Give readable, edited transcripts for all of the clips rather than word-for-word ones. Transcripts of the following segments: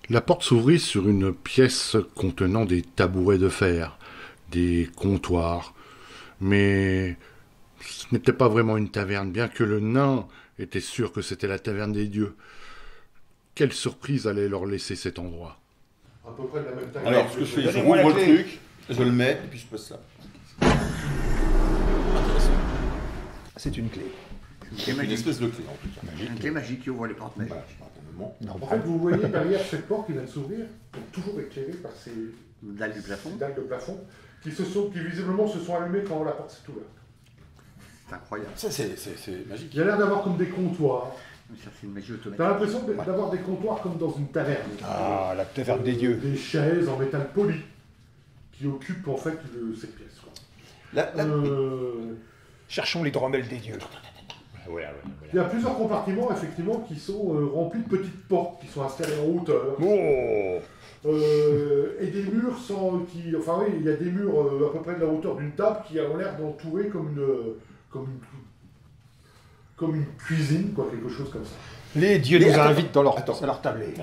La porte s'ouvrit sur une pièce contenant des tabourets de fer, des comptoirs, mais ce n'était pas vraiment une taverne, bien que le nain était sûr que c'était la taverne des dieux. Quelle surprise allait leur laisser cet endroit? À peu près de la même taille. Alors, ce que je fais, je Donnez-moi la rouvre le clé. truc, je le mets, et puis je pose ça. C'est une clé. C'est une espèce de clé, en tout cas. Une clé magique qui ouvre les portes magiques. Voilà, je prends un moment. En fait, vous voyez derrière cette porte qui vient de s'ouvrir, toujours éclairée par ces Dalle du plafond. dalles de plafond, qui visiblement se sont allumées quand la porte s'est ouverte. C'est incroyable. Ça, c'est magique. Il y a l'air d'avoir comme des comptoirs. Mais ça, c'est une magie automatique. T'as l'impression d'avoir des comptoirs comme dans une taverne. Ah, la taverne des dieux. Des chaises en métal poli qui occupent en fait cette pièce. Quoi. Cherchons les dromels des dieux. Il y a plusieurs compartiments effectivement qui sont remplis de petites portes qui sont installées en hauteur. Oh! Et des murs enfin oui, il y a des murs à peu près de la hauteur d'une table qui ont l'air d'entourer comme une cuisine, quoi, quelque chose comme ça. Les dieux Mais nous attends, invitent dans leur, attends. à leur tablée.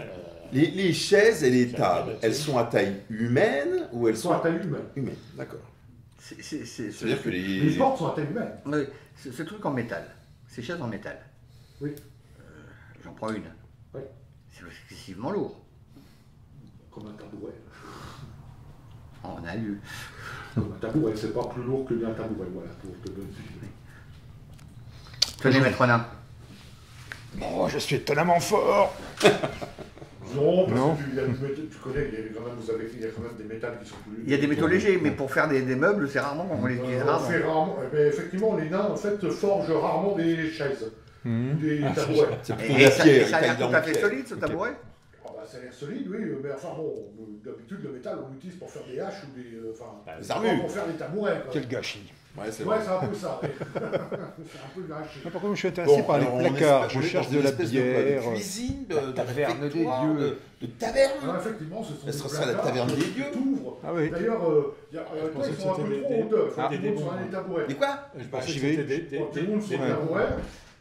Les chaises et les tables, elles sont à taille humaine ou elles Ils sont sont à taille humaine. humaines? D'accord. C'est-à-dire que Les portes sont à taille humaine. Oui, ce truc en métal. Ces chaises en métal. Oui. J'en prends une. Oui. C'est excessivement lourd. Comme un tabouret. On a lu. Comme un tabouret, c'est pas plus lourd que un tabouret, voilà, pour te donner. Tenez, maître nain. Oh, je suis étonnamment fort. Non, parce Non. que tu connais, il y a quand même des métals qui sont plus. Il y a des métaux légers, mais pour faire des meubles, c'est rarement qu'on les utilise On rarement. fait rarement. Effectivement, les nains en fait forgent rarement des chaises, des tabourets. C'est plutôt de Et la ça, pierre. et ça a l'air taillé tout à en fait pierre. solide, ce tabouret. Ah bah, ça a l'air solide, oui, mais enfin bon, d'habitude le métal on l'utilise pour faire des haches ou des pas armures. pour faire des tabourets. Quoi. Quel gâchis. Ouais, c'est Ouais, vrai. c'est un peu ça. C'est un peu gâché. Par contre, je suis intéressé par les alors, placards. on Je est cherche dans de une la espèce bière. de cuisine, la taverne des réfectoire, dieux. de taverne. Alors, effectivement, ce sont Ce des serait ça, la placards taverne que des tu dieux. t'ouvres. Ah oui. D'ailleurs, ils sont un peu trop en hauteur. Tout le monde sur des tabourets. Mais quoi? Je pensais j'y que vais. c'était Tout le monde sur des ouais. tabourets.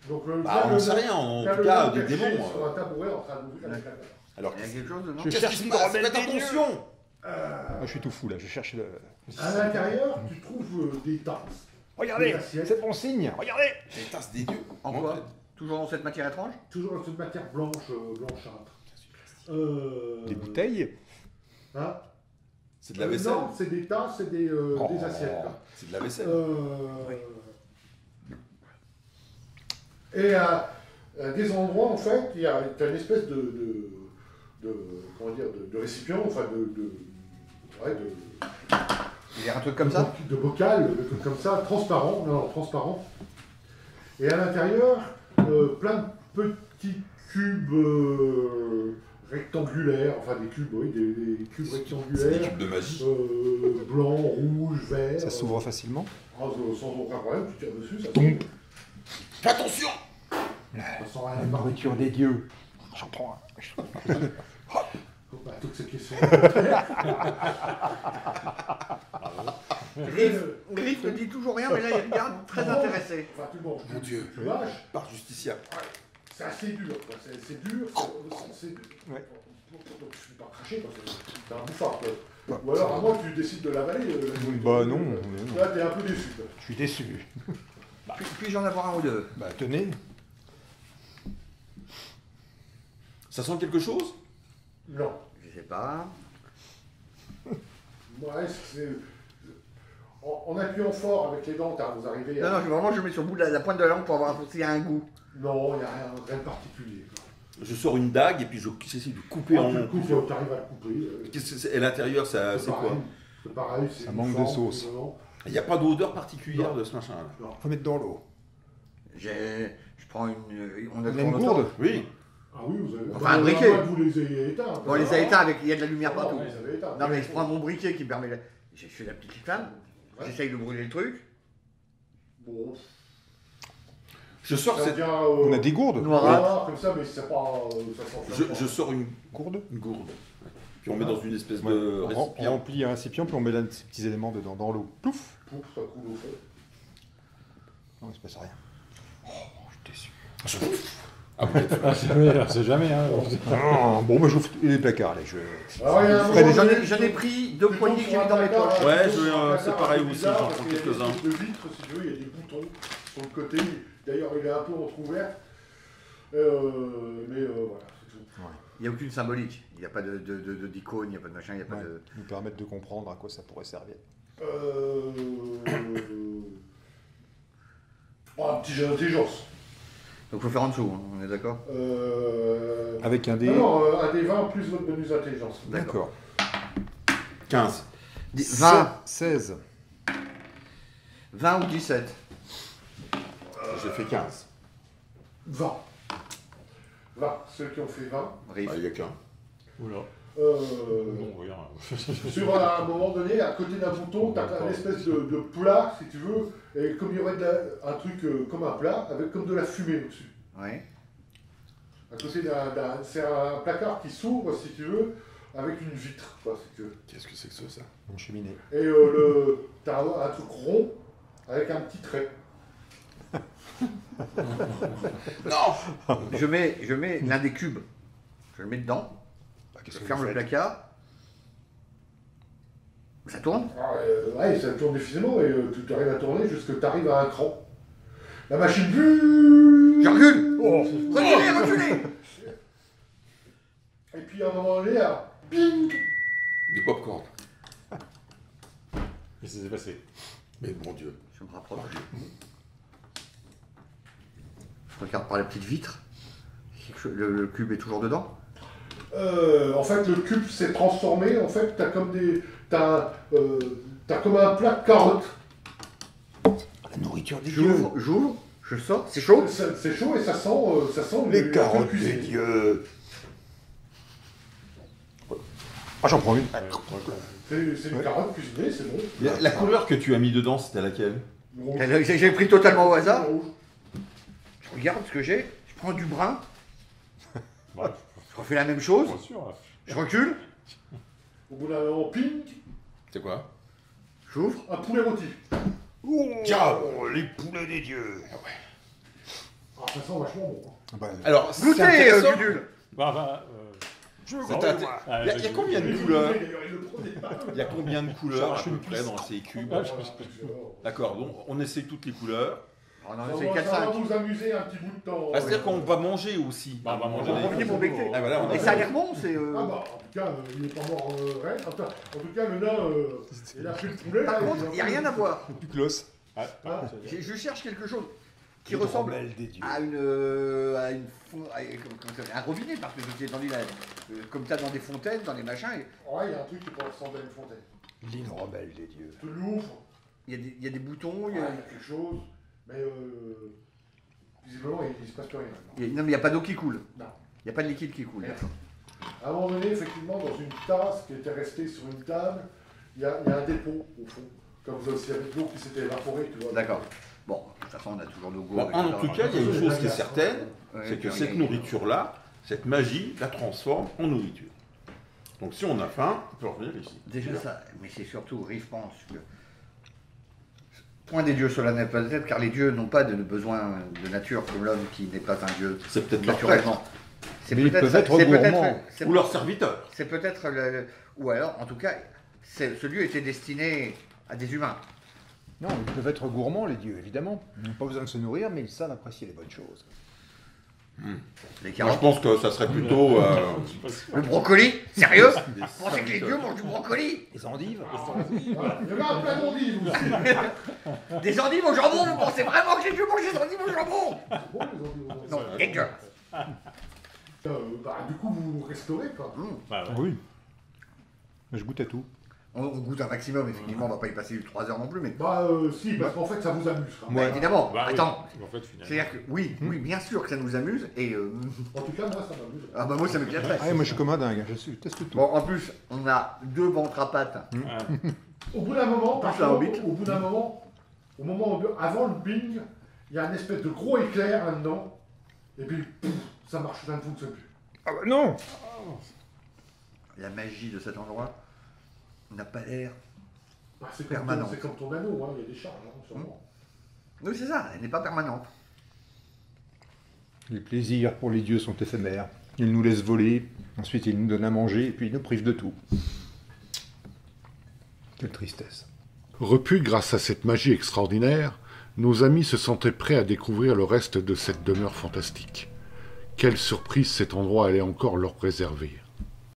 Donc, Bah, on ne sait rien, en tout cas, des démons. Sur un tabouret en train d'ouvrir la taverne. Alors, Il y a quelque chose dedans. Je qu'est-ce cherche qui une se passe? dromel Faites des dieux. attention! Moi, je suis tout fou là. Je cherche le. À l'intérieur, tu trouves des tasses. Regardez, Des assiettes. c'est bon signe. Regardez. Les tasses des dieux. En quoi? Toujours dans cette matière étrange? Toujours dans cette matière blanchâtre. Des bouteilles. Hein? C'est de la vaisselle. Non, c'est des tasses et des assiettes. Là. C'est de la vaisselle. Et à des endroits, en fait, il y a une espèce comment dire, de récipient, enfin Il y a un truc comme ça? de bocal, de trucs comme ça, transparent. Et à l'intérieur, plein de petits cubes rectangulaires, enfin des cubes, oui, des cubes C'est des rectangulaires, cubes de magie. blancs, rouges, verts. Ça s'ouvre facilement. Sans aucun problème, tu tires dessus, ça Donc. s'ouvre. Attention! Ça sent rien La de marqué. nourriture des dieux. J'en prends un. Bah, toutes ces questions. Griff ne dit toujours rien, mais là il regarde très intéressé. Enfin, tu manges. Mon Dieu. Tu lâches. Par Justicia. C'est assez dur, quoi. C'est dur. C'est dur. Ouais. Donc, je suis pas craché, quoi. C'est un bouffard, quoi. Ou alors, à moins que tu décides de l'avaler. Bah non. Là, t'es un peu déçu, quoi. Je suis déçu. Puis-je en avoir un ou deux? Bah tenez. Ça sent quelque chose? Non. Je sais pas. Ouais, c'est. En appuyant fort avec les dents, vous arrivez Non, à. non, vraiment je mets sur le bout de la pointe de la langue pour voir s'il y a un goût. Non, il n'y a rien de particulier. Quoi. Je sors une dague et puis j'essaie de couper Ah, en. tu le coupes, tu arrives à le couper. Qu'est-ce que c'est? Et l'intérieur, c'est quoi? C'est pareil, c'est Ça manque de sauce. Il n'y a pas d'odeur particulière de ce machin-là. Faut mettre dans l'eau. Je prends une. On a On a une gourde. Oui. Ah oui, vous avez. Enfin, un briquet. Vous les ayez éteints. Bon, on les a éteints avec. Il y a de la lumière partout. Non, vous les avez éteints. Non, mais je prends mon briquet qui permet. J'ai fait la petite flamme. Ouais. J'essaye de brûler le truc. Bon. Je sors Ça cette. devient, On a des gourdes. noir, comme ça, mais c'est pas. Ça s'enflamme pas. Je sors une Gourde. gourde. Ouais. Puis on met dans une espèce Ouais. de On récipient. remplit un récipient, puis on met là ces petits éléments dedans, dans l'eau. Plouf. Pouf, ça coule au fond. Non, il se passe rien. Oh, je suis déçu. Ah, peut-être. On sait jamais. Hein. Bon, moi j'ouvre les placards. Allez, Alors, il y a un ferai moment des- donné, J'en ai pris deux tu poignées tombes que sur j'ai mis un dans mes placard, poches. Ouais, tu tombes sur un c'est placard pareil un peu aussi, bizarre, j'en parce prends qu'il y a quelques-uns. des vitres, si tu veux, il y a des boutons sur le côté. D'ailleurs, il est un peu entrouvert. Mais voilà, c'est tout. Il n'y a aucune symbolique. Il n'y a pas d'icône, il n'y a pas de machin, il n'y a pas de. nous permettre de comprendre à quoi ça pourrait servir. Un petit jeu d'intelligence. Donc il faut faire en dessous, hein, on est d'accord? Avec un dé. Non, un des 20 plus votre bonus d'intelligence. D'accord. 15. 20, 16. 20 ou 17. J'ai fait 15. 20. 20. Ceux qui ont fait 20. Riff. Ah, il n'y a qu'un. Oula. Euh, rien. Sur un moment donné, à côté d'un bouton, tu as une espèce de plat, si tu veux, et comme il y aurait un truc comme un plat, avec comme de la fumée au-dessus. Ouais. À côté c'est un placard qui s'ouvre, si tu veux, avec une vitre, quoi, si tu veux. Qu'est-ce que c'est que ça? Une cheminée. Et t'as un truc rond avec un petit trait. Non. Je mets l'un des cubes. Je le mets dedans. Je ferme le placard. Ça tourne? Alors, ouais, ça tourne difficilement et tu arrives à tourner jusqu'à ce que tu arrives à un cran. La machine. Je recule! Reculez! Et puis à un moment donné, ping. Du popcorn. Et ça s'est passé. Mais mon Dieu. Je me rapproche. Je regarde par la petite vitre. Le cube est toujours dedans? En fait, le cube s'est transformé. En fait, t'as comme t'as comme un plat de carottes. La nourriture des J'ouvre, je sors. C'est chaud? C'est chaud et ça sent Les un peu carottes cuisiné. des dieux. Ah, j'en prends une. C'est une carotte cuisinée, c'est bon. La couleur que tu as mis dedans, c'était laquelle? Rouge. J'ai pris totalement au hasard. Rouge. Je regarde ce que j'ai. Je prends du brun. Ouais. Je refais la même chose. Bien sûr. Je recule. Au bout d'un moment, ping, C'est quoi? J'ouvre. un poulet rôti. Diable. Les poulets des dieux. Ah, ça sent vachement bon. Bah, Alors, c'est Goûtez, intéressant. Gudule. je Il y a combien de Les couleurs? goûter, d'ailleurs, il le prenait pas. Il y a combien de couleurs à Cherche peu une près piste. dans ces cubes? Ah, D'accord, donc on essaie toutes les couleurs. Oh non, Ça c'est va 4-5. vous amuser un petit bout de temps. Ah, c'est-à-dire qu'on va manger aussi. Bah, on va manger. On va revenir pour becter. Ah, voilà, on a- Et ça a l'air bon, c'est. Ah bah, en tout cas, il n'est pas mort raide. En tout cas, le nain, il a pris le poulet. Par là, contre, il n'y a rien à voir. Du close. Je cherche quelque chose qui ressemble des dieux. à un robinet, parce que je t'ai entendu là, comme ça dans des fontaines, dans des machins, et Ouais, il y a un truc qui peut ressembler à une fontaine. L'inrobelle des dieux. Tu l'ouvres, il y a des boutons, il y a quelque chose, mais visiblement, il ne se passe plus rien. non mais il n'y a pas d'eau qui coule. Non. Il n'y a pas de liquide qui coule. Rien. À un moment donné, effectivement, dans une tasse qui était restée sur une table, il y a un dépôt au fond. Comme vous aussi avec l'eau qui s'était évaporée, tu vois. D'accord. Bon, de toute façon, on a toujours nos goûts. Bon, en tout cas, il y a une chose qui est certaine, Ouais, c'est que puis cette on y- nourriture-là, cette magie, la transforme en nourriture. Donc si on a faim, on peut revenir ici. Déjà ça, mais c'est surtout, Riff pense que. Point des dieux solennels peut-être, car les dieux n'ont pas de besoin de nature comme l'homme qui n'est pas un dieu C'est peut-être leur naturellement. C'est Mais ils peut-être- peuvent être c'est peut-être- gourmands. c'est- ou leur serviteur. C'est peut-être ou alors, en tout cas, ce lieu était destiné à des humains. Non, ils peuvent être gourmands, les dieux, évidemment. Ils n'ont pas besoin de se nourrir, mais ils savent apprécier les bonnes choses. Les Moi, je carottes. pense que ça serait plutôt... Le brocoli? Sérieux? des Vous pensez que les dieux serviteurs. mangent du brocoli? Les endives. Voilà. Il y avait un plat d'endives aussi. Des endives au jambon? Vous pensez vraiment que les dieux mangent des endives au jambon? C'est bon, les endives aux Non, endives. dégueulasse. Du coup, vous restaurez, quoi. Oui. Mais je goûte à tout. On goûte un maximum, effectivement, on va pas y passer 3 heures non plus, mais. Bah, si, parce qu'en fait, ça vous amuse. Quand même. Bah, évidemment, Bah oui. attends. En fait, finalement. C'est-à-dire que, oui, bien sûr que ça nous amuse, et. En tout cas, moi, ça m'amuse. Ah bah moi ça m'éclaterait. Ah, moi, je suis comme un dingue. Je teste tout. Bon, en plus, on a 2 ventres à pattes. Au bout d'un moment, par Plus la contre, hobbit. au bout d'un moment, avant le bing, il y a une espèce de gros éclair là-dedans, et puis, pouf, ça marche d'un coup, ça plus. Ah bah non. La magie de cet endroit n'a pas l'air. Bah, c'est Permanent. comme ton anneau, hein, il y a des charges, sûrement. Oui, c'est ça, elle n'est pas permanente. Les plaisirs pour les dieux sont éphémères. Ils nous laissent voler, ensuite ils nous donnent à manger, et puis ils nous privent de tout. Quelle tristesse. Repus grâce à cette magie extraordinaire, nos amis se sentaient prêts à découvrir le reste de cette demeure fantastique. Quelle surprise cet endroit allait encore leur réserver.